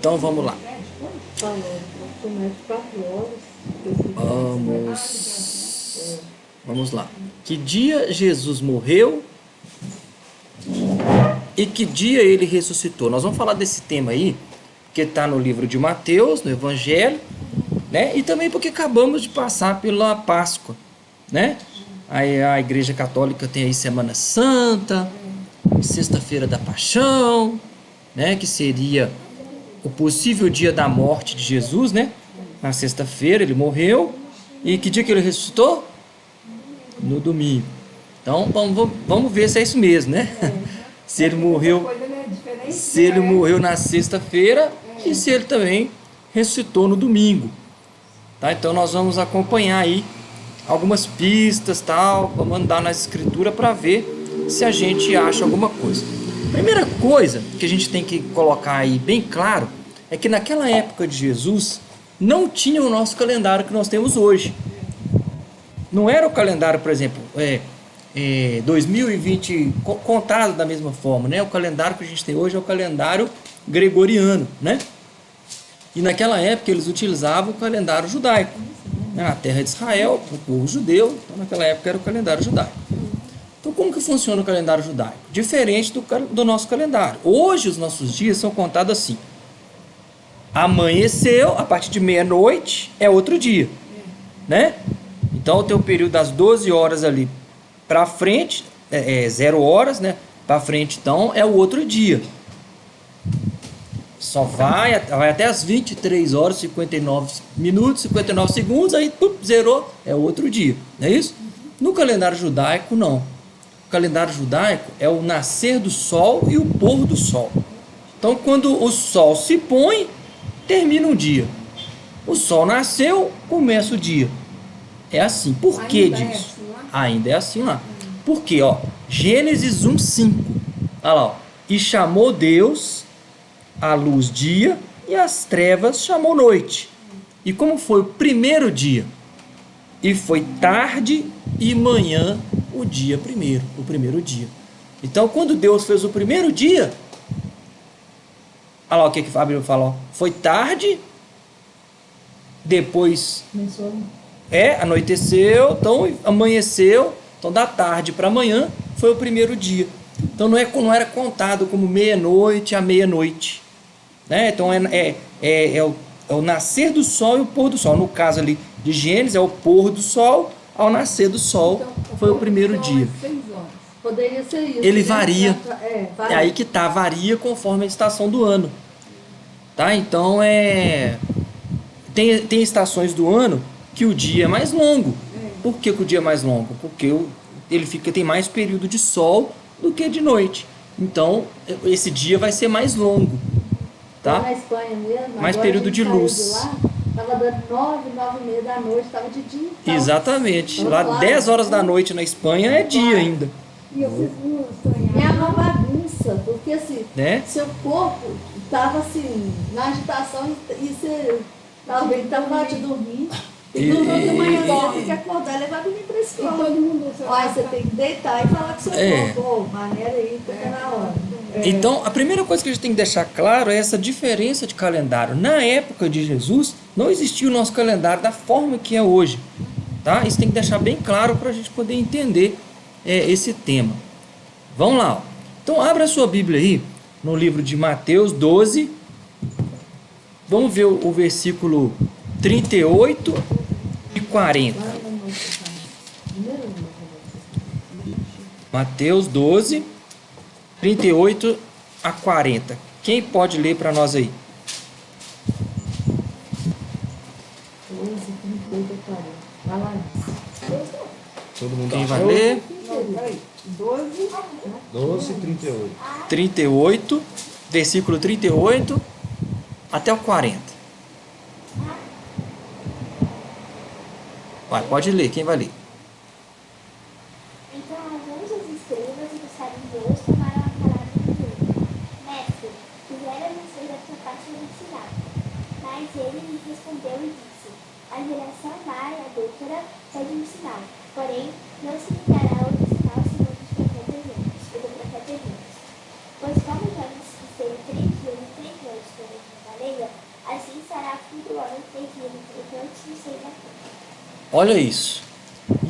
Então vamos lá. Vamos lá. Que dia Jesus morreu e que dia ele ressuscitou? Nós vamos falar desse tema aí, que está no livro de Mateus, no Evangelho, né? E também porque acabamos de passar pela Páscoa, né? Aí a Igreja Católica tem aí Semana Santa, Sexta-feira da Paixão, né? Que seria o possível dia da morte de Jesus, né? Na sexta-feira ele morreu. E que dia que ele ressuscitou? No domingo. Então vamos ver se é isso mesmo, né? Se ele morreu na sexta-feira e se ele também ressuscitou no domingo, tá? Então nós vamos acompanhar aí algumas pistas, tal, vamos andar na escritura para ver se a gente acha alguma coisa. Primeira coisa que a gente tem que colocar aí bem claro é que naquela época de Jesus não tinha o nosso calendário que nós temos hoje. Não era o calendário, por exemplo, 2020 contado da mesma forma, né? O calendário que a gente tem hoje é o calendário gregoriano, né? E naquela época eles utilizavam o calendário judaico. Na terra de Israel, o povo judeu, então naquela época era o calendário judaico. Então como que funciona o calendário judaico? Diferente do nosso calendário. Hoje os nossos dias são contados assim. Amanheceu, a partir de meia-noite é outro dia, né? Então tem o período das 12 horas ali para frente, 0 horas, né? Para frente então é o outro dia. Só vai até as 23 horas, 59 minutos, 59 segundos, aí zerou, é outro dia, não é isso? No calendário judaico, não. O calendário judaico é o nascer do sol e o pôr do sol. Então, quando o sol se põe, termina um dia. O sol nasceu, começa o dia. É assim. Por que disso? Ainda é assim lá. Por quê? Ó, Gênesis 1:5. Olha lá, ó. E chamou Deus a luz dia e as trevas chamou noite. E como foi o primeiro dia? E foi tarde e manhã o dia primeiro, o primeiro dia. Então, quando Deus fez o primeiro dia, olha lá o que a Bíblia fala, ó. Foi tarde, depois anoiteceu, então amanheceu, então da tarde para amanhã foi o primeiro dia. Então não era contado como meia-noite a meia-noite, né? Então é o nascer do sol e o pôr do sol. No caso ali de Gênesis é o pôr do sol ao nascer do sol, então, foi o primeiro dia. Poderia ser isso. Ele varia. É aí que tá, varia conforme a estação do ano. Tá? Então tem estações do ano que o dia é mais longo. Por que o dia é mais longo? Porque tem mais período de sol do que de noite. Então, esse dia vai ser mais longo. Tá? Na Espanha mesmo, mais período de luz. Estava dando 9h30 da noite, estava de dia. Exatamente. Lá claro, 10 horas da noite na Espanha é dia ainda. E eu fiz é uma bagunça, porque assim, seu corpo estava assim, na agitação e você talvez estava de dormir. E no outro manhã você tem que acordar e levar dormir para a escola. E todo mundo. Aí você tem que deitar e falar com seu corpo, maneira aí, fica na hora. Então, a primeira coisa que a gente tem que deixar claro é essa diferença de calendário. Na época de Jesus, não existia o nosso calendário da forma que é hoje. Tá? Isso tem que deixar bem claro para a gente poder entender esse tema. Vamos lá. Ó. Então, abra a sua Bíblia aí, no livro de Mateus 12. Vamos ver o versículo 38 e 40. Mateus 12, 38 a 40. Quem pode ler para nós aí? 12, 38 a 40. Vai lá. Todo mundo quem vai ler? 12, 38. 38, versículo 38 até o 40. Vai, pode ler, quem vai ler? Então alguns dos escribas e dos fariseus tomaram a palavra e disseram: Mestre, quiséramos ser da tua parte de ensinar. Mas ele lhes respondeu e disse: A geração má e adúltera pede um sinal, porém não se lhe dará outro sinal senão o do profeta Elias. Pois como já nos esteve 3 dias e 3 noites pela lei, Olha isso.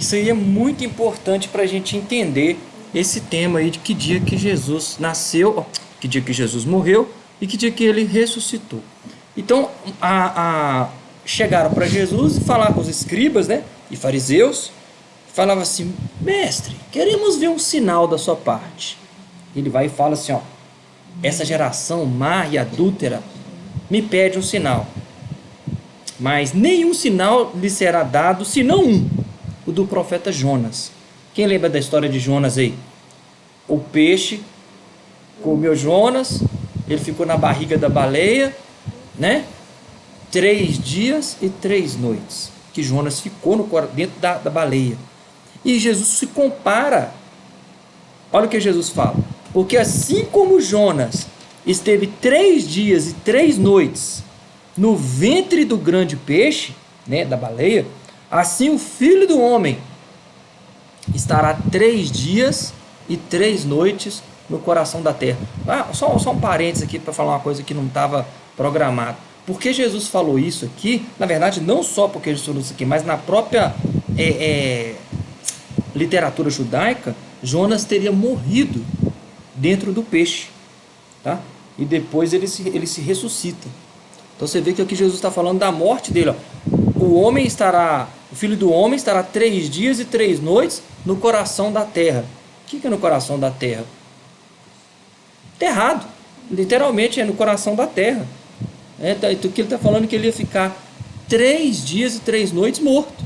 Isso aí é muito importante para a gente entender esse tema aí de que dia que Jesus nasceu, que dia que Jesus morreu e que dia que ele ressuscitou. Então, chegaram para Jesus e falaram com os escribas, né, e fariseus, falavam assim: mestre, queremos ver um sinal da sua parte. Ele vai e fala assim: ó, essa geração má e adúltera me pede um sinal, mas nenhum sinal lhe será dado, senão um, o do profeta Jonas. Quem lembra da história de Jonas aí? O peixe comeu Jonas, ele ficou na barriga da baleia, né? 3 dias e 3 noites que Jonas ficou dentro da baleia. E Jesus se compara. Olha o que Jesus fala: porque assim como Jonas esteve 3 dias e 3 noites no ventre do grande peixe, né, da baleia, assim o Filho do Homem estará 3 dias e 3 noites no coração da terra. Só um parênteses aqui para falar uma coisa que não estava programado. Porque Jesus falou isso aqui, na verdade, não só porque Jesus falou isso aqui, mas na própria literatura judaica, Jonas teria morrido dentro do peixe, tá? E depois ele se ressuscita. Então você vê que aqui Jesus está falando da morte dele, ó. O Filho do Homem estará 3 dias e 3 noites no coração da terra. O que é no coração da terra? Terrado. Literalmente é no coração da terra. Então ele está falando que ele ia ficar 3 dias e 3 noites morto.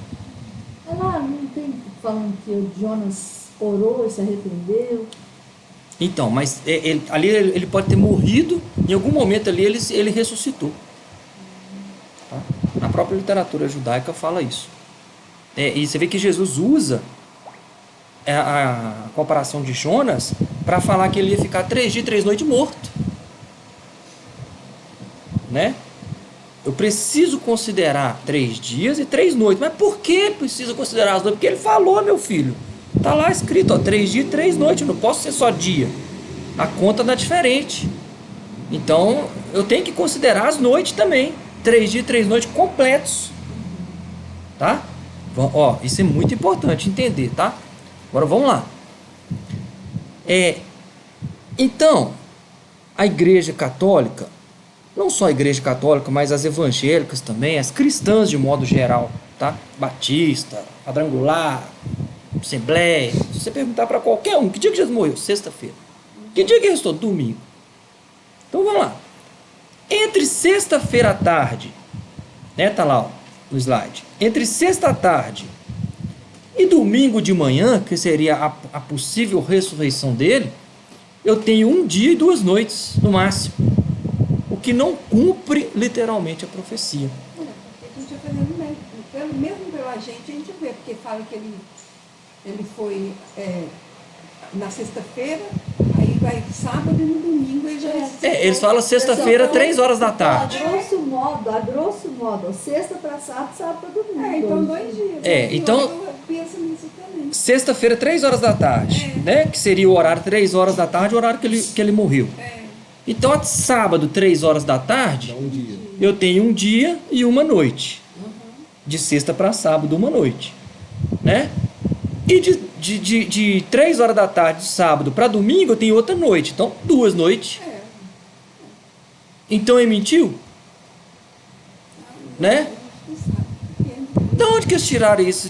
Lá não tem falando que o Jonas orou e se arrependeu? Então, mas ali ele pode ter morrido, em algum momento ali ele ressuscitou. Tá? Na própria literatura judaica fala isso. E você vê que Jesus usa a comparação de Jonas para falar que ele ia ficar 3 dias e 3 noites morto. Né? Eu preciso considerar 3 dias e 3 noites. Mas por que preciso considerar as noites? Porque ele falou, meu filho. Está lá escrito, ó, 3 dias e 3 noites. Eu não posso ser só dia. A conta dá diferente. Então, eu tenho que considerar as noites também. 3 dias e 3 noites completos. Tá? Ó, isso é muito importante entender, tá? Agora vamos lá. Então, a Igreja Católica, não só a Igreja Católica, mas as evangélicas também, as cristãs de modo geral, tá? Batista, quadrangular, Assembleia. Se você perguntar para qualquer um, que dia que Jesus morreu? Sexta-feira. Que dia que ele restou? Domingo. Então vamos lá. Entre sexta-feira à tarde, né? Tá lá, ó, no slide. Entre sexta à tarde e domingo de manhã, que seria a possível ressurreição dele, eu tenho 1 dia e 2 noites, no máximo. O que não cumpre literalmente a profecia. A gente vai fazendo mesmo pela gente, a gente vê, porque fala que ele foi na sexta-feira, aí vai sábado e no domingo ele já... Eles falam sexta-feira, 3 horas da tarde. A grosso modo, sexta para sábado, sábado para domingo. Então 2 dias. Então... Eu penso nisso também. Sexta-feira, 3 horas da tarde, né? Que seria o horário 3 horas da tarde, o horário que ele morreu. Então, sábado, 3 horas da tarde, eu tenho 1 dia e 1 noite. De sexta para sábado, 1 noite. Né? E de 3 horas da tarde, de sábado para domingo, eu tenho outra noite. Então, 2 noites. Então, ele mentiu? Né? De onde que eles tiraram isso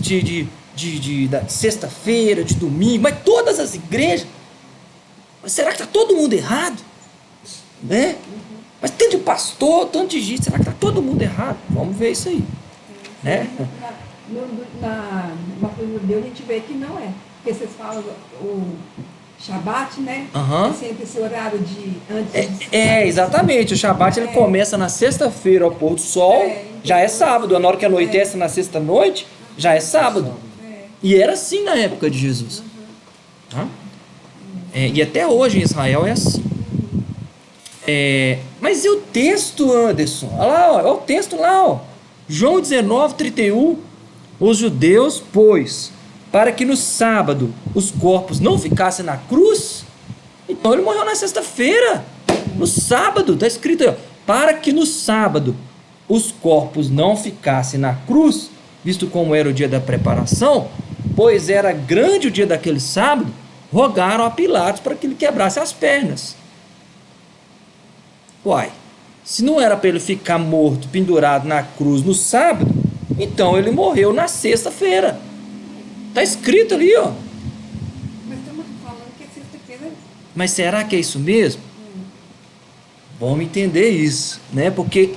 da sexta-feira, de domingo? Mas todas as igrejas... Mas será que está todo mundo errado? Né? Mas tanto de pastor, tanto de gente, será que está todo mundo errado? Vamos ver isso aí. Né? Na coisa de Deus a gente vê que não é. Porque vocês falam o Shabat, né? É sempre esse horário de antes. Exatamente. O Shabat ele começa na sexta-feira ao pôr do sol, já é sábado. Na hora que anoitece na sexta-noite, já é sábado. E era assim na época de Jesus. E até hoje em Israel é assim. Mas e o texto, Anderson? Olha lá, olha o texto lá, ó. João 19, 31. Os judeus, pois, para que no sábado os corpos não ficassem na cruz, então ele morreu na sexta-feira. No sábado, está escrito aí, ó, para que no sábado os corpos não ficassem na cruz, visto como era o dia da preparação, pois era grande o dia daquele sábado, rogaram a Pilatos para que ele quebrasse as pernas. Uai, se não era para ele ficar morto, pendurado na cruz no sábado, então ele morreu na sexta-feira. Está escrito ali, ó. Mas estamos falando que é sexta-feira. Mas será que é isso mesmo? Vamos entender isso, né? Porque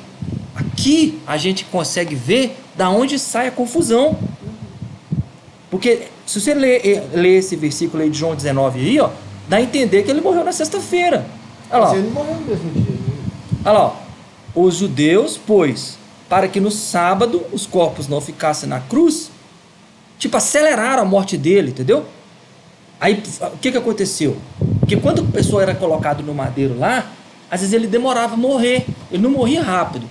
aqui a gente consegue ver da onde sai a confusão. Porque se você ler esse versículo aí de João 19 aí, ó, dá a entender que ele morreu na sexta-feira. Olha lá. Mas ele morreu no mesmo dia. Né? Olha lá, ó. Os judeus, pois, para que no sábado os corpos não ficassem na cruz, tipo, aceleraram a morte dele, entendeu? Aí, o que aconteceu? Porque quando a pessoa era colocado no madeiro lá, às vezes ele demorava a morrer, ele não morria rápido.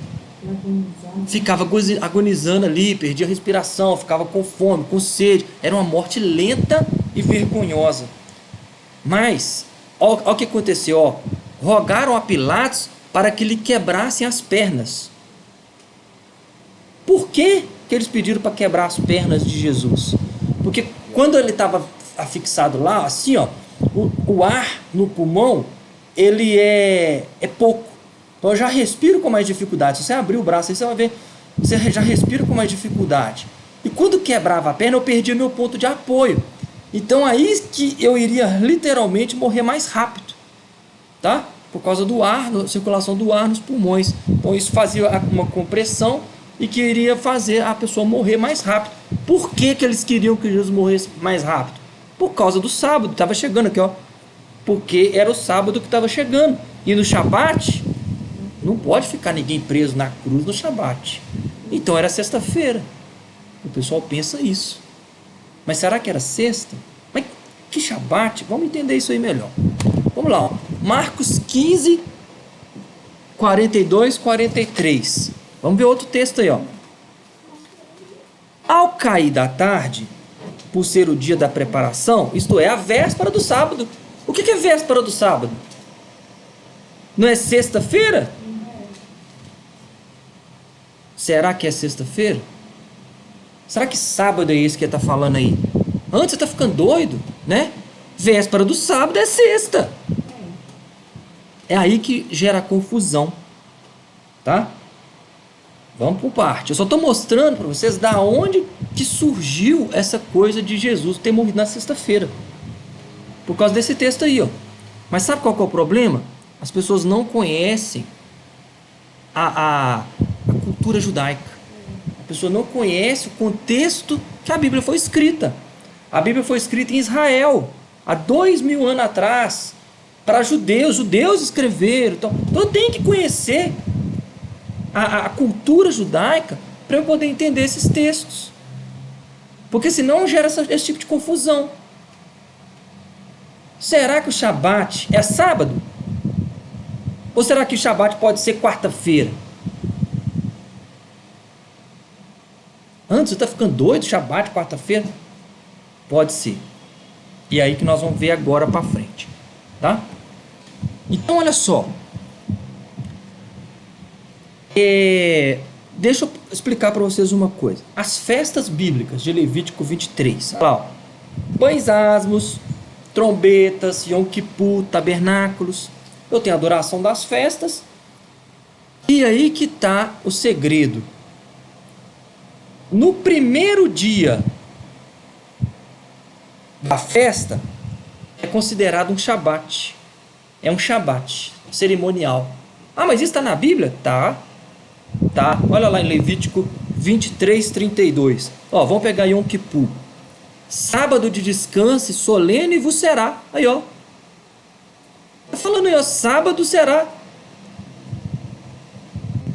Ficava agonizando ali, perdia a respiração, ficava com fome, com sede. Era uma morte lenta e vergonhosa. Mas, olha o que aconteceu, ó. Rogaram a Pilatos para que lhe quebrassem as pernas. Por que eles pediram para quebrar as pernas de Jesus? Porque quando ele estava afixado lá, assim, ó, o ar no pulmão, ele é pouco. Então eu já respiro com mais dificuldade. Se você abrir o braço aí, você vai ver, você já respira com mais dificuldade. E quando quebrava a perna, eu perdia meu ponto de apoio. Então aí que eu iria literalmente morrer mais rápido, tá? Por causa do ar, da circulação do ar nos pulmões. Então isso fazia uma compressão e que iria fazer a pessoa morrer mais rápido. Por que eles queriam que Jesus morresse mais rápido? Por causa do sábado, estava chegando aqui, ó. Porque era o sábado que estava chegando. E no Shabat, não pode ficar ninguém preso na cruz no Shabat. Então era sexta-feira. O pessoal pensa isso. Mas será que era sexta? Mas que Shabat? Vamos entender isso aí melhor. Vamos lá, ó. Marcos 15, 42, 43. Vamos ver outro texto aí, ó. Ao cair da tarde, por ser o dia da preparação, isto é, a véspera do sábado. O que é véspera do sábado? Não é sexta-feira? Será que é sexta-feira? Será que sábado é esse que ele está falando aí? Antes você está ficando doido, né? Véspera do sábado é sexta. É aí que gera confusão, tá? Vamos por parte. Eu só estou mostrando para vocês da onde que surgiu essa coisa de Jesus ter morrido na sexta-feira. Por causa desse texto aí, ó. Mas sabe qual que é o problema? As pessoas não conhecem a cultura judaica. A pessoa não conhece o contexto que a Bíblia foi escrita. A Bíblia foi escrita em Israel, há 2000 anos atrás, para judeus. Judeus escreveram. Então eu tenho que conhecer a cultura judaica para eu poder entender esses textos. Porque senão gera esse tipo de confusão. Será que o Shabat é sábado? Ou será que o Shabat pode ser quarta-feira? Antes, você está ficando doido? Shabat, quarta-feira? Pode ser. E é aí que nós vamos ver agora para frente. Tá? Então, olha só. Deixa eu explicar para vocês uma coisa. As festas bíblicas de Levítico 23. Olha lá, ó. Pães asmos, trombetas, Yom Kippur, tabernáculos. Eu tenho a adoração das festas. E aí que está o segredo. No primeiro dia da festa, é considerado um Shabat. É um Shabat cerimonial. Ah, mas isso está na Bíblia? Tá. Olha lá em Levítico 23, 32. Ó, vamos pegar Yom Kippur. Sábado de descanso solene vos será. Aí, ó. Tá falando aí, ó. Sábado será.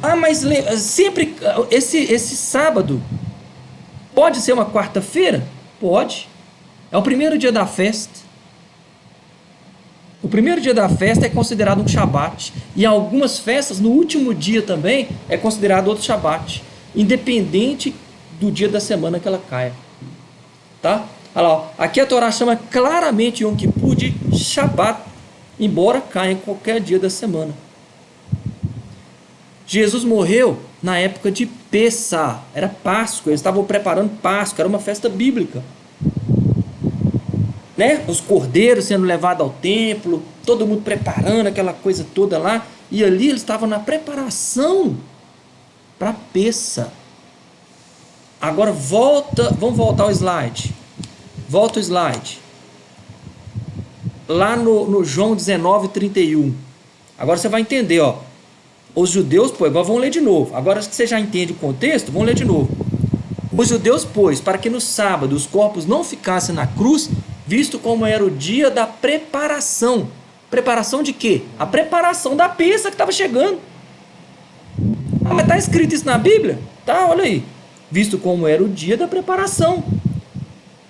Ah, mas sempre esse sábado pode ser uma quarta-feira? Pode. É o primeiro dia da festa. O primeiro dia da festa é considerado um Shabat. E em algumas festas, no último dia também, é considerado outro Shabat. Independente do dia da semana que ela caia. Tá? Olha lá, ó. Aqui a Torá chama claramente Yom Kippur de Shabat, embora caia em qualquer dia da semana. Jesus morreu na época de Pessah, era Páscoa, eles estavam preparando Páscoa, era uma festa bíblica, né? Os cordeiros sendo levados ao templo, todo mundo preparando aquela coisa toda lá, e ali eles estavam na preparação para Pessah. Agora vamos voltar ao slide. Volta o slide. Lá no João 19:31. Agora você vai entender, ó. Os judeus, pois, agora vamos ler de novo. Agora que você já entende o contexto, vamos ler de novo. Os judeus, pois, para que no sábado os corpos não ficassem na cruz, visto como era o dia da preparação. Preparação de quê? A preparação da Pessah que estava chegando. Ah, mas está escrito isso na Bíblia? Tá, olha aí. Visto como era o dia da preparação.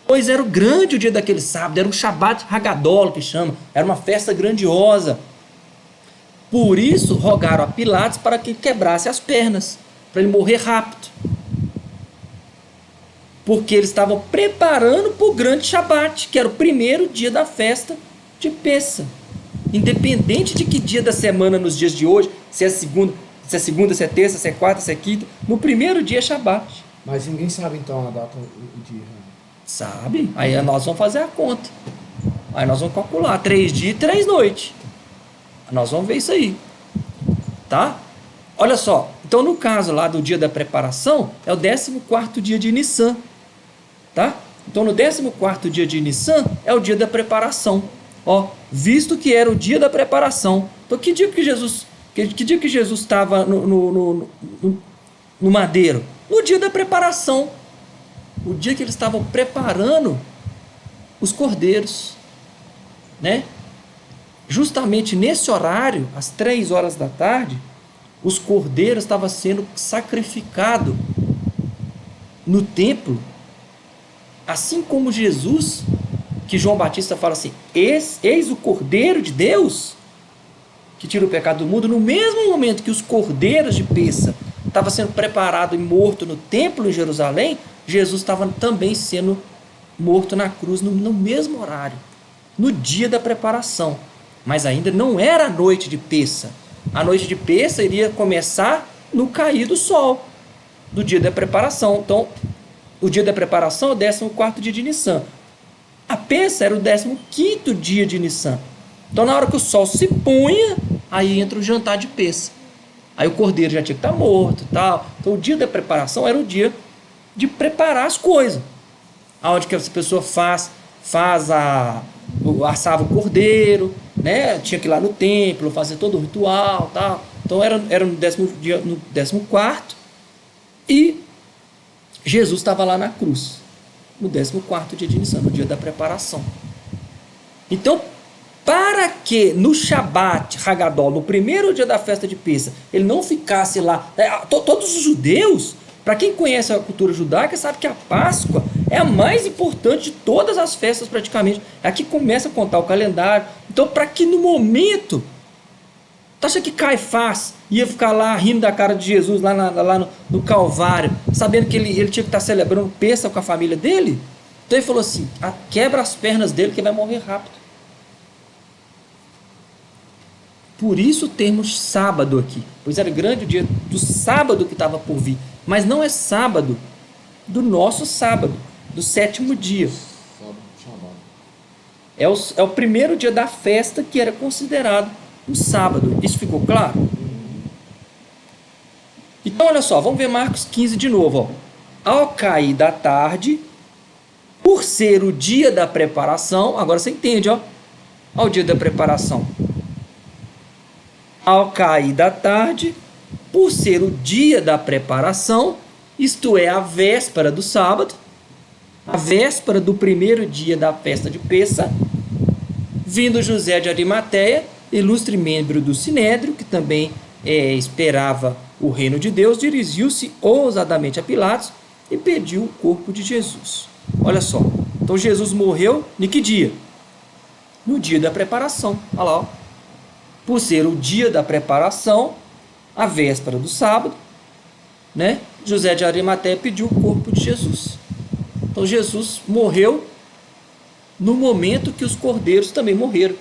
Pois era o grande o dia daquele sábado, era um Shabat Hagadol que chama, era uma festa grandiosa. Por isso rogaram a Pilatos para que quebrasse as pernas, para ele morrer rápido. Porque eles estavam preparando para o grande Shabat, que era o primeiro dia da festa de Pessah. Independente de que dia da semana nos dias de hoje, se é segunda, se é terça, se é quarta, se é quinta, no primeiro dia é Shabat. Mas ninguém sabe então a data, o dia. Sabe? Aí nós vamos fazer a conta. Aí nós vamos calcular 3 dias e 3 noites. Nós vamos ver isso aí. Tá? Olha só. Então no caso lá do dia da preparação, é o 14º dia de Nissan. Tá? Então no 14º dia de Nissan é o dia da preparação. Ó, visto que era o dia da preparação. Então que dia que Jesus estava no madeiro? No dia da preparação. O dia que eles estavam preparando os cordeiros, né? Justamente nesse horário, às 3 horas da tarde, os cordeiros estavam sendo sacrificados no templo, assim como Jesus, que João Batista fala assim, eis o Cordeiro de Deus, que tira o pecado do mundo. No mesmo momento que os cordeiros de Pessah estavam sendo preparados e mortos no templo em Jerusalém, Jesus estava também sendo morto na cruz no mesmo horário, no dia da preparação. Mas ainda não era a noite de Pessah. A noite de Pessah iria começar no cair do sol, do dia da preparação. Então, o dia da preparação é o 14º dia de Nissan. A Pessah era o 15º dia de Nissan. Então, na hora que o sol se punha, aí entra o jantar de Pessah. Aí o cordeiro já tinha que estar morto e tal. Então, o dia da preparação era o dia de preparar as coisas. Onde que essa pessoa assava o cordeiro, né? Tinha que ir lá no templo, fazer todo o ritual, tal. Então era no 14º, e Jesus estava lá na cruz, no 14º dia de Nissan, no dia da preparação. Então, para que no Shabat Hagadol, no primeiro dia da festa de Pessah, ele não ficasse lá, todos os judeus, para quem conhece a cultura judaica, sabe que a Páscoa é a mais importante de todas as festas praticamente. É a que começa a contar o calendário. Então, para que no momento, tu acha que Caifás ia ficar lá rindo da cara de Jesus lá no Calvário, sabendo que ele tinha que estar celebrando Pessah com a família dele? Então ele falou assim, quebra as pernas dele que ele vai morrer rápido. Por isso o termo sábado aqui, pois era grande o dia do sábado que estava por vir, mas não é sábado do nosso sábado, do 7º dia. É o primeiro dia da festa que era considerado um sábado. Isso ficou claro? Então olha só, vamos ver Marcos 15 de novo. Ó. Ao cair da tarde, por ser o dia da preparação, agora você entende, ó. Ao dia da preparação. Ao cair da tarde, por ser o dia da preparação, isto é, a véspera do sábado, a véspera do primeiro dia da festa de Pessah, vindo José de Arimateia, ilustre membro do Sinédrio, que também esperava o reino de Deus, dirigiu-se ousadamente a Pilatos e pediu o corpo de Jesus. Olha só, então Jesus morreu em que dia? No dia da preparação. Olha lá, ó. Por ser o dia da preparação, a véspera do sábado, né? José de Arimateia pediu o corpo de Jesus. Então Jesus morreu no momento que os cordeiros também morreram,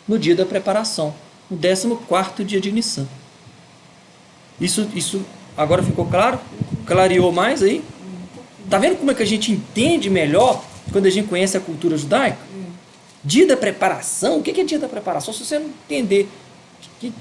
no dia da preparação, no 14º dia de Nissan. Isso Agora ficou claro? Clareou mais aí? Tá vendo como é que a gente entende melhor quando a gente conhece a cultura judaica? Dia da preparação. O que é dia da preparação? Se você não entender que,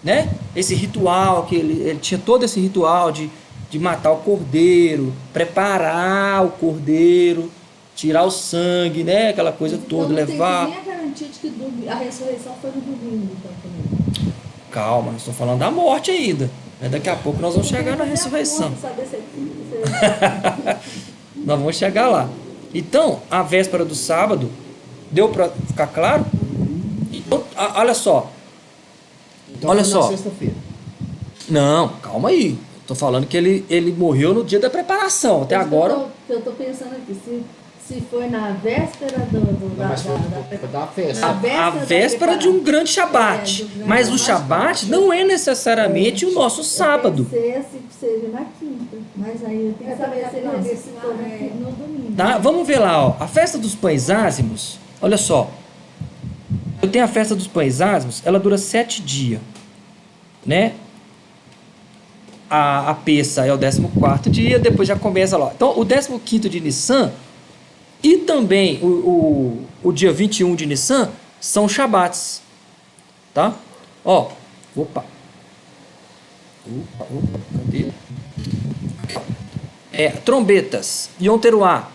né, esse ritual, que ele tinha todo esse ritual de matar o cordeiro, preparar o cordeiro, tirar o sangue, né, aquela coisa toda, então, levar... Não tem nem a garantia de que a ressurreição foi no domingo. Então, calma, nós estamos falando da morte ainda. Daqui a pouco nós vamos chegar na ressurreição. Nós vamos chegar lá. Então, a véspera do sábado, deu para ficar claro? Então, olha só. Então, olha foi só. na sexta-feira. Não, calma aí. Estou falando que ele morreu no dia da preparação. Até agora. Eu estou pensando aqui, se foi na véspera da festa. A véspera de um grande Shabat. Mas o Shabat não é necessariamente o nosso sábado. Se seja na quinta. Mas aí eu tenho que saber se ele ressuscitou no domingo. Tá? Vamos ver lá, ó. A festa dos pães ázimos. Olha só. Eu tenho a festa dos pães ázimos. Ela dura 7 dias. Né? A Pessa é o 14º dia. Depois já começa lá. Então, o 15º de Nissan e também o dia 21 de Nissan são Shabats. Tá? Ó. Opa, cadê? Trombetas. Yom Teruah.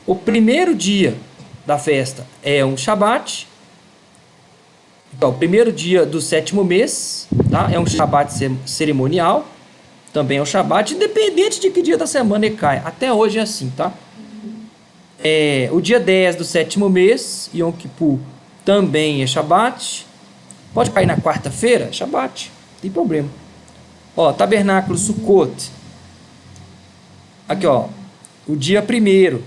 O primeiro dia da festa é um Shabat. Então, o primeiro dia do 7º mês, tá? É um Shabat cerimonial. Também é um Shabat, independente de que dia da semana ele cai. Até hoje é assim, tá? O dia 10 do 7º mês, Yom Kippur, também é Shabat. Pode cair na quarta-feira? Shabat, não tem problema. Ó, Tabernáculo Sukkot. Aqui, ó. O dia 1º,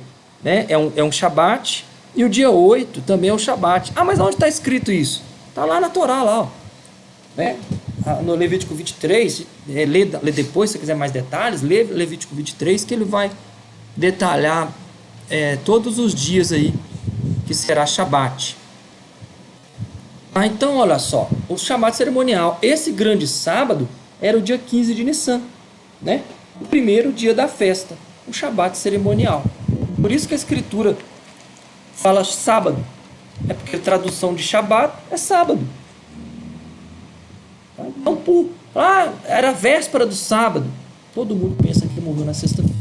né? É um Shabat. E o dia 8 também é um Shabat. Ah, mas onde está escrito isso? Está lá na Torá, lá, ó. Né? No Levítico 23, lê depois, se você quiser mais detalhes, lê Levítico 23, que ele vai detalhar todos os dias aí que será Shabat. Então, olha só, o Shabat cerimonial, esse grande sábado era o dia 15 de Nissan, né? O primeiro dia da festa, o Shabat cerimonial. Por isso que a escritura fala sábado, porque a tradução de Shabat é sábado. Então, era a véspera do sábado. Todo mundo pensa que morreu na sexta-feira.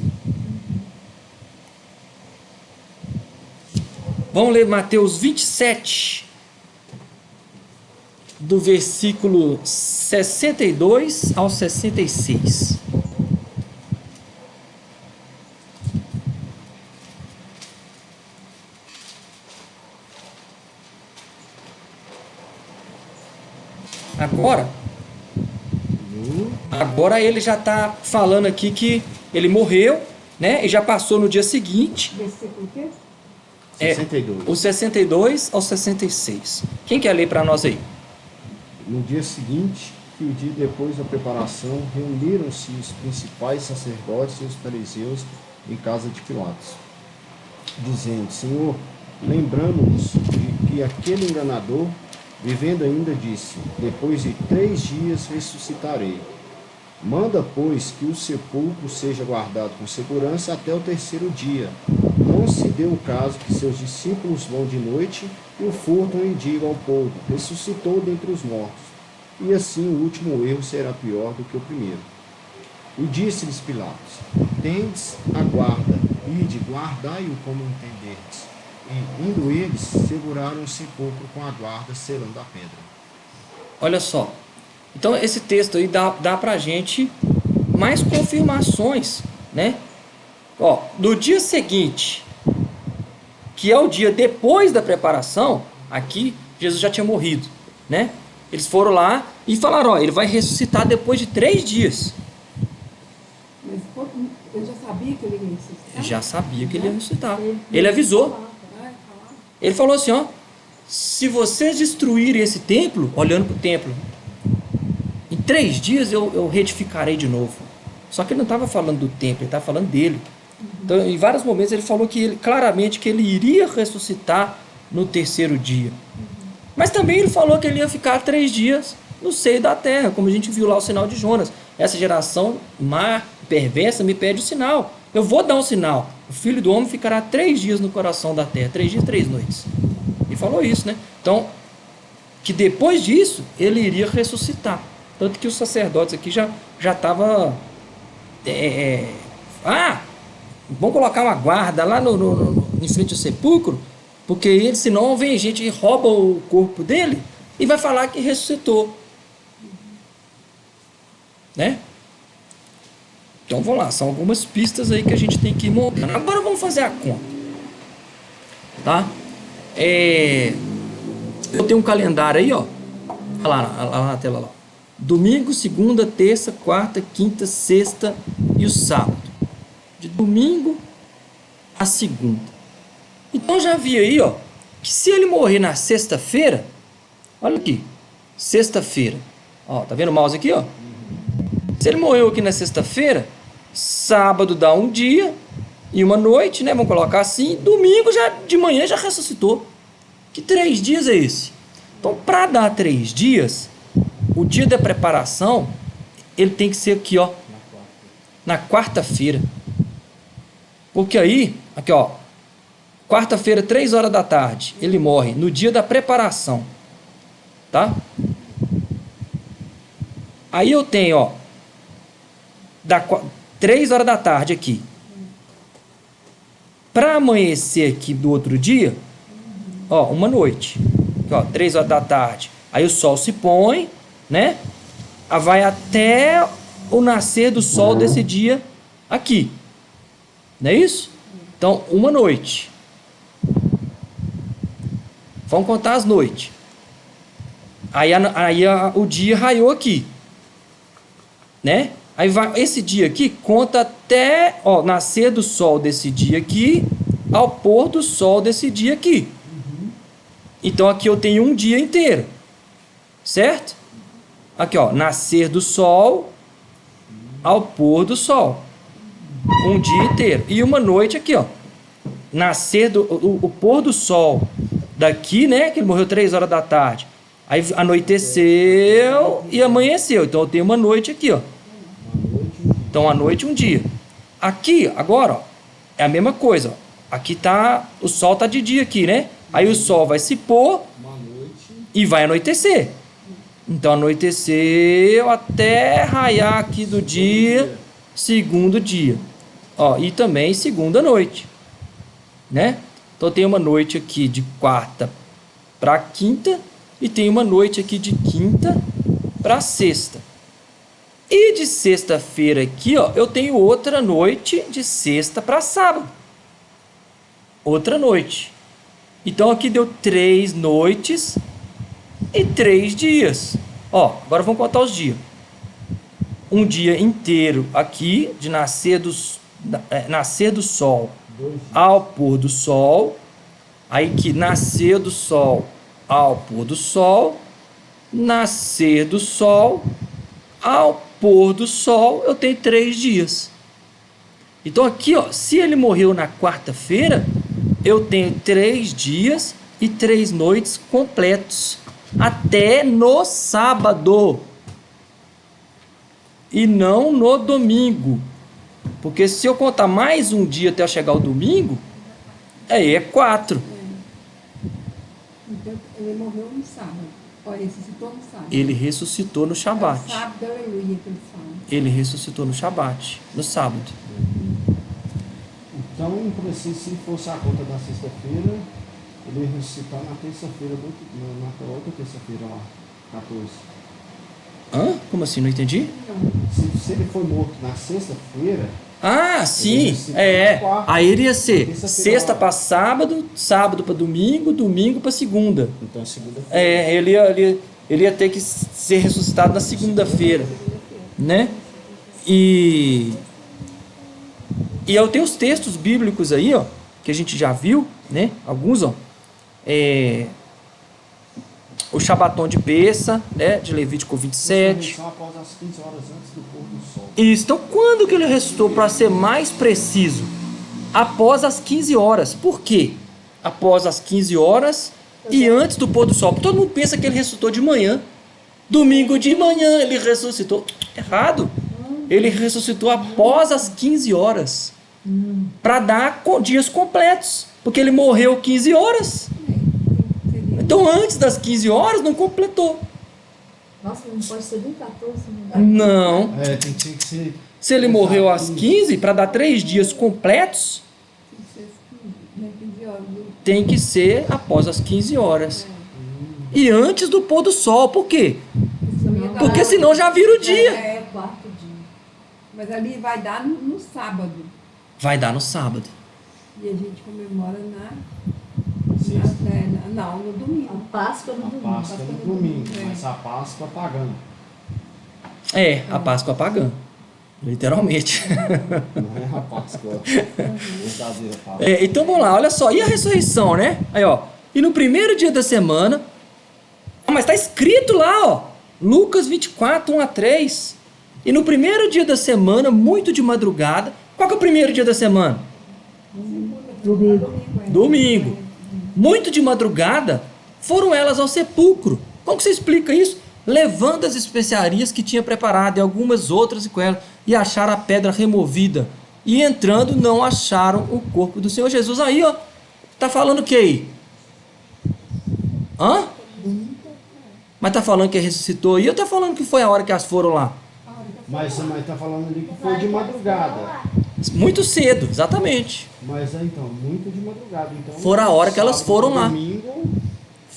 Vamos ler Mateus 27, do versículo 62 ao 66. Agora ele já está falando aqui que ele morreu, né? E já passou no dia seguinte. Versículo o quê? 62. O 62 ao 66. Quem quer ler para nós aí? No dia seguinte, que o dia depois da preparação, reuniram-se os principais sacerdotes e os fariseus em casa de Pilatos, dizendo: Senhor, lembramos-nos de que aquele enganador, vivendo ainda, disse: depois de 3 dias ressuscitarei. Manda, pois, que o sepulcro seja guardado com segurança até o 3º dia. Não se deu o caso que seus discípulos vão de noite e o furtam e digam ao povo: ressuscitou dentre os mortos. E assim o último erro será pior do que o primeiro. E disse-lhes Pilatos: tendes a guarda, ide, guardai-o como entenderdes. E, indo eles, seguraram o sepulcro com a guarda, selando a pedra. Olha só. Então, esse texto aí dá pra gente mais confirmações, né? Ó, no dia seguinte, que é o dia depois da preparação, aqui, Jesus já tinha morrido, né? Eles foram lá e falaram: ó, ele vai ressuscitar depois de 3 dias. Mas eu já sabia que ele ia ressuscitar? Já sabia que ele ia ressuscitar. Ele avisou. Ele falou assim: ó, se vocês destruírem esse templo, olhando para o templo, em 3 dias eu retificarei de novo. Só que ele não estava falando do templo, ele estava falando dele. Então, em vários momentos ele falou claramente que ele iria ressuscitar no 3º dia. Mas também ele falou que ele ia ficar 3 dias no seio da terra, como a gente viu lá o sinal de Jonas. Essa geração má, perversa, me pede o sinal. Eu vou dar um sinal. O Filho do Homem ficará 3 dias no coração da terra, 3 dias, 3 noites. E falou isso, né? Então, que depois disso, ele iria ressuscitar. Tanto que os sacerdotes aqui já estavam... vamos colocar uma guarda lá em frente ao sepulcro, porque ele, senão vem gente e rouba o corpo dele e vai falar que ressuscitou. Né? Então vamos lá, são algumas pistas aí que a gente tem que ir montando. Agora vamos fazer a conta. Tá? Eu tenho um calendário aí, ó. Olha lá na tela lá. Domingo, segunda, terça, quarta, quinta, sexta e o sábado. De domingo a segunda. Então já vi aí, ó, que se ele morrer na sexta-feira, olha aqui, sexta-feira, ó, tá vendo o mouse aqui, ó? Se ele morreu aqui na sexta-feira, sábado dá um dia e uma noite, né? Vamos colocar assim. Domingo já de manhã já ressuscitou. Que 3 dias é esse? Então, para dar 3 dias, o dia da preparação, ele tem que ser aqui, ó, na quarta-feira. Porque aí, aqui, ó, quarta-feira, 3 horas da tarde, ele morre no dia da preparação, tá? Aí eu tenho, ó, 3 horas da tarde aqui. Para amanhecer aqui do outro dia, ó, uma noite. Aqui, ó, 3 horas da tarde. Aí o sol se põe, né? Vai até o nascer do sol desse dia aqui. Não é isso? Então, uma noite. Vamos contar as noites. Aí o dia raiou aqui. Né? Aí vai, esse dia aqui conta até, ó, nascer do sol desse dia aqui ao pôr do sol desse dia aqui. Então aqui eu tenho um dia inteiro. Certo? Aqui, ó, nascer do sol ao pôr do sol. Um dia inteiro. E uma noite aqui, ó. Nascer o pôr do sol daqui, né? Que ele morreu 3 horas da tarde. Aí anoiteceu e amanheceu. Então eu tenho uma noite aqui, ó. Então a noite um dia. Aqui, agora, ó, é a mesma coisa, ó. Aqui tá, o sol tá de dia aqui, né? Aí o sol vai se pôr e vai anoitecer. Então anoiteceu até raiar aqui do dia, segundo dia. Ó, e também segunda noite, né? Então tem uma noite aqui de quarta para quinta e tem uma noite aqui de quinta para sexta. E de sexta-feira aqui, ó, eu tenho outra noite de sexta para sábado. Outra noite. Então aqui deu 3 noites e 3 dias. Ó, agora vamos contar os dias. Um dia inteiro aqui de nascer do sol ao pôr do sol. Aí que nascer do sol ao pôr do sol, nascer do sol ao pôr do sol, eu tenho 3 dias. Então aqui, ó, se ele morreu na quarta-feira, eu tenho 3 dias e 3 noites completos, até no sábado e não no domingo. Porque se eu contar mais um dia até eu chegar ao domingo, aí é 4. Então ele morreu no sábado. Olha, ele ressuscitou no sábado. Ele ressuscitou no Shabat. É sábado, aleluia, que ele fala. Ele ressuscitou no Shabat, no sábado. Então, assim, se fosse a conta da sexta-feira, ele ia ressuscitar na terça-feira, naquela outra terça-feira lá, 14. Hã? Como assim? Não entendi? Se ele foi morto na sexta-feira... Ah, sim, aí ele ia ser sexta para sábado, sábado para domingo, domingo para segunda. Então, segunda-feira. Ele ia ter que ser ressuscitado na segunda-feira, né? E eu tenho os textos bíblicos aí, ó, que a gente já viu, né? Alguns, ó. O Shabaton de Peça, né? De Levítico 27. Após as 15 horas antes do pôr do sol. Isso. Então, quando que ele ressuscitou, para ser mais preciso? Após as 15 horas. Por quê? Após as 15 horas e antes do pôr do sol. Todo mundo pensa que ele ressuscitou de manhã. Domingo de manhã ele ressuscitou. Errado. Ele ressuscitou após as 15 horas. Para dar dias completos. Porque ele morreu 15 horas. Então antes das 15 horas não completou. Nossa, não pode ser nem 14, Não. Tem que ser. Se ele morreu às 15, para dar 3 dias completos, tem que ser após as 15 horas. E antes do pôr do sol. Por quê? Porque senão já vira o dia. É, quarto dia. Mas ali vai dar no sábado. Vai dar no sábado. E a gente comemora no domingo. A Páscoa no domingo. A Páscoa no domingo, mas a Páscoa pagã. A Páscoa pagã. Literalmente. Não é a Páscoa. Verdadeira Páscoa. Então vamos lá, olha só. E a ressurreição, né? Aí, ó. E no primeiro dia da semana. Mas está escrito lá, ó. Lucas 24, 1 a 3. E no primeiro dia da semana, muito de madrugada. Qual que é o primeiro dia da semana? Domingo. Muito de madrugada, foram elas ao sepulcro. Como que você explica isso? Levando as especiarias que tinha preparado e algumas outras com ela, e acharam a pedra removida. E entrando, não acharam o corpo do Senhor Jesus. Aí, ó, tá falando o que aí? Hã? Mas tá falando que ressuscitou aí, ou tá falando que foi a hora que elas foram lá? Mas tá falando ali que foi de madrugada. Muito cedo, exatamente. Mas então, muito de madrugada. Então, Foram a hora que elas foram lá. Domingo.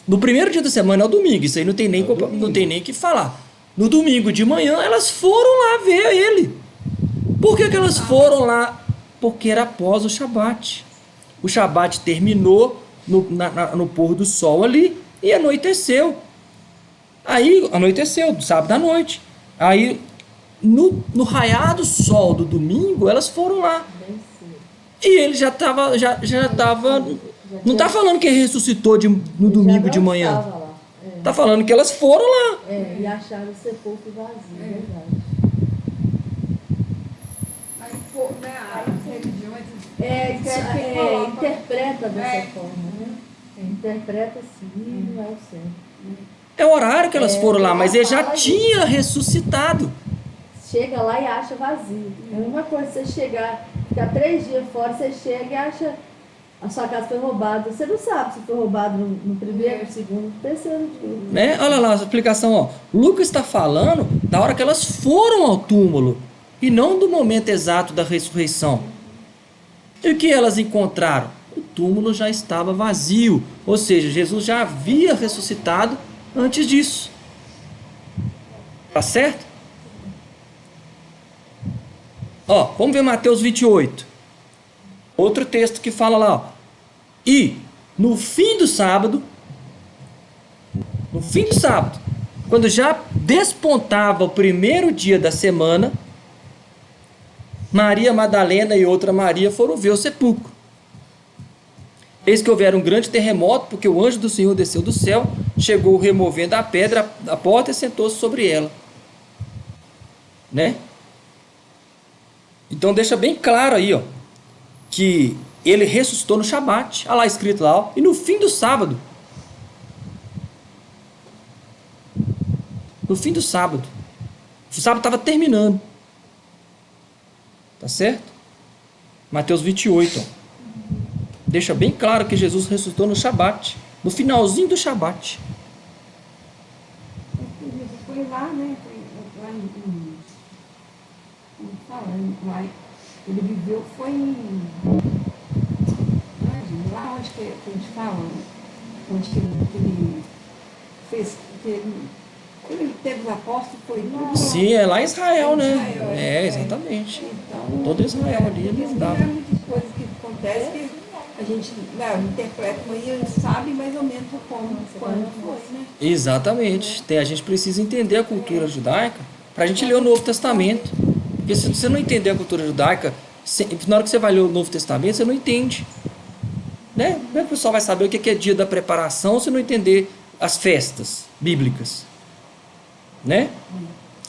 No primeiro dia da semana é o domingo, isso aí não tem nem o que falar. No domingo de manhã elas foram lá ver ele. Por que elas foram lá? Porque era após o Shabat. O Shabat terminou no pôr do sol ali e anoiteceu. Aí anoiteceu, sábado à noite. Aí no raiar do sol do domingo elas foram lá. E ele já estava. Não está falando que ele ressuscitou no domingo de manhã. Está falando que elas foram lá. E acharam o sepulcro vazio, verdade. Aí, as religiões interpreta dessa forma, né? Interpreta assim, não é o certo. É o horário que elas foram lá, mas ele já tinha ressuscitado. Chega lá e acha vazio. É uma coisa você chegar, ficar 3 dias fora, você chega e acha a sua casa foi roubada. Você não sabe se foi roubado no primeiro, no segundo, no terceiro dia. Né? Olha lá a explicação, ó. Lucas está falando da hora que elas foram ao túmulo e não do momento exato da ressurreição. E o que elas encontraram? O túmulo já estava vazio, ou seja, Jesus já havia ressuscitado antes disso. Tá certo? Ó, vamos ver Mateus 28. Outro texto que fala lá, ó. E no fim do sábado, quando já despontava o primeiro dia da semana, Maria Madalena e outra Maria foram ver o sepulcro. Eis que houveram um grande terremoto, porque o anjo do Senhor desceu do céu, chegou removendo a pedra da porta e sentou-se sobre ela. Né? Então deixa bem claro aí, ó, que ele ressuscitou no Shabat. Olha lá escrito lá, ó, e no fim do sábado. No fim do sábado. O sábado estava terminando. Tá certo? Mateus 28, ó. Deixa bem claro que Jesus ressuscitou no Shabat. No finalzinho do Shabat. Foi lá, né? Lá, ele viveu foi lá onde que a gente fala, onde que ele fez, que ele teve os apóstolos, foi tudo. Sim, é lá em Israel, né? Exatamente. Então, todo Israel ali ele estava. Tem muitas coisas que acontecem que a gente interpreta, mas sabe mais ou menos como, quando foi, né? Exatamente. A gente precisa entender a cultura judaica para a gente ler o Novo Testamento. Porque se você não entender a cultura judaica, na hora que você vai ler o Novo Testamento, você não entende. Né? Como é que o pessoal vai saber o que é dia da preparação se não entender as festas bíblicas? Né?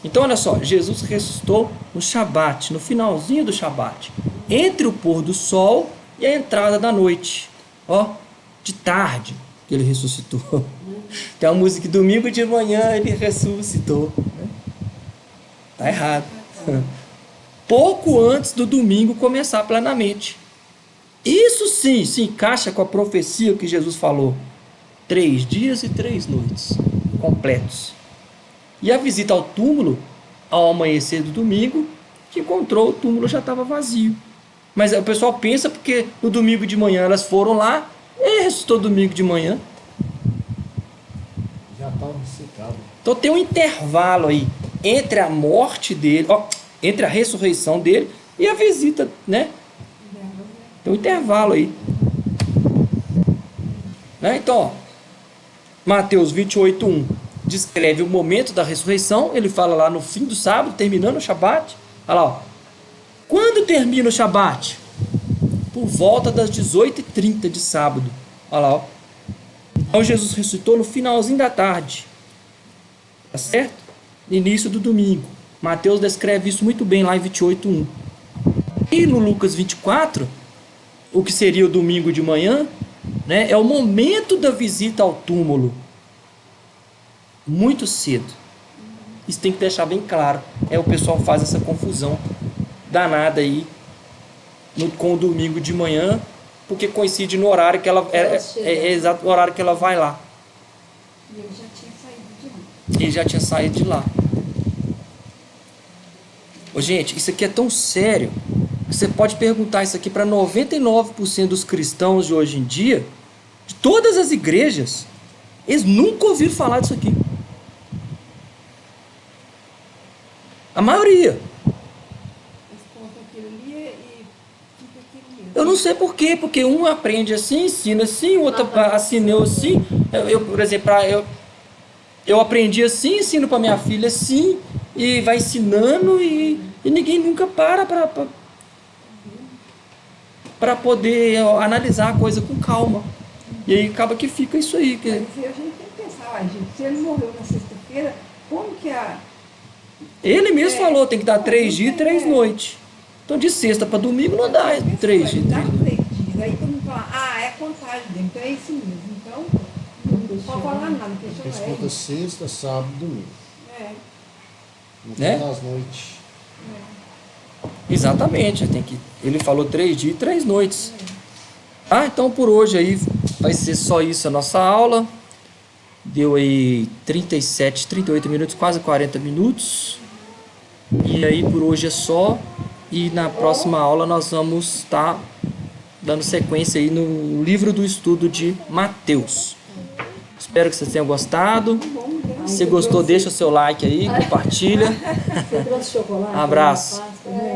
Então, olha só, Jesus ressuscitou no Shabat, no finalzinho do Shabat, entre o pôr do sol e a entrada da noite. Ó, de tarde que ele ressuscitou. Tem uma música que domingo de manhã ele ressuscitou. Tá errado. Pouco antes do domingo começar plenamente. Isso sim se encaixa com a profecia que Jesus falou. 3 dias e 3 noites completos. E a visita ao túmulo, ao amanhecer do domingo, que encontrou o túmulo já estava vazio. Mas o pessoal pensa porque no domingo de manhã elas foram lá, e ressuscitou domingo de manhã. Já estava secado. Então tem um intervalo aí entre a morte dele, entre a ressurreição dele e a visita, né? Tem um intervalo aí. Né? Então, ó, Mateus 28:1 descreve o momento da ressurreição. Ele fala lá no fim do sábado, terminando o Shabat. Olha lá, ó. Quando termina o Shabat? Por volta das 18h30 de sábado. Olha lá, ó. Então Jesus ressuscitou no finalzinho da tarde. Tá certo? Início do domingo. Mateus descreve isso muito bem lá em 28:1. E no Lucas 24, o que seria o domingo de manhã, né, é o momento da visita ao túmulo. Muito cedo. Isso tem que deixar bem claro. O pessoal faz essa confusão danada aí com o domingo de manhã, porque coincide no horário que ela é exato o horário que ela vai lá. E ele já tinha saído de lá. Ele já tinha saído de lá. Ô, gente, isso aqui é tão sério que você pode perguntar isso aqui para 99% dos cristãos de hoje em dia, de todas as igrejas, eles nunca ouviram falar disso aqui. A maioria. Eles contam aquilo ali e fica aquilo mesmo. Eu não sei por quê, porque um aprende assim, ensina assim, o outro assinou assim. Por exemplo, eu aprendi assim, ensino para minha filha assim, e vai ensinando e ninguém nunca para poder analisar a coisa com calma. E aí acaba que fica isso aí. Mas a gente tem que pensar, gente, se ele morreu na sexta-feira, como que Ele mesmo falou, tem que dar 3 dias e 3 noites. Então de sexta para domingo não dá 3 dias. Dá 3 dias. Aí todo mundo fala, é contagem dele, então é isso mesmo. Então, não pode falar nada, Eles contam sexta, sábado e domingo. No Né? das noites. Exatamente, ele falou 3 dias e 3 noites. Então por hoje aí vai ser só isso a nossa aula. Deu aí 37, 38 minutos, quase 40 minutos. E aí por hoje é só. E na próxima aula nós vamos estar dando sequência aí no livro do estudo de Mateus. Espero que vocês tenham gostado. Se gostou, deixa o seu like aí, compartilha. Você trouxe chocolate? Abraço. Né?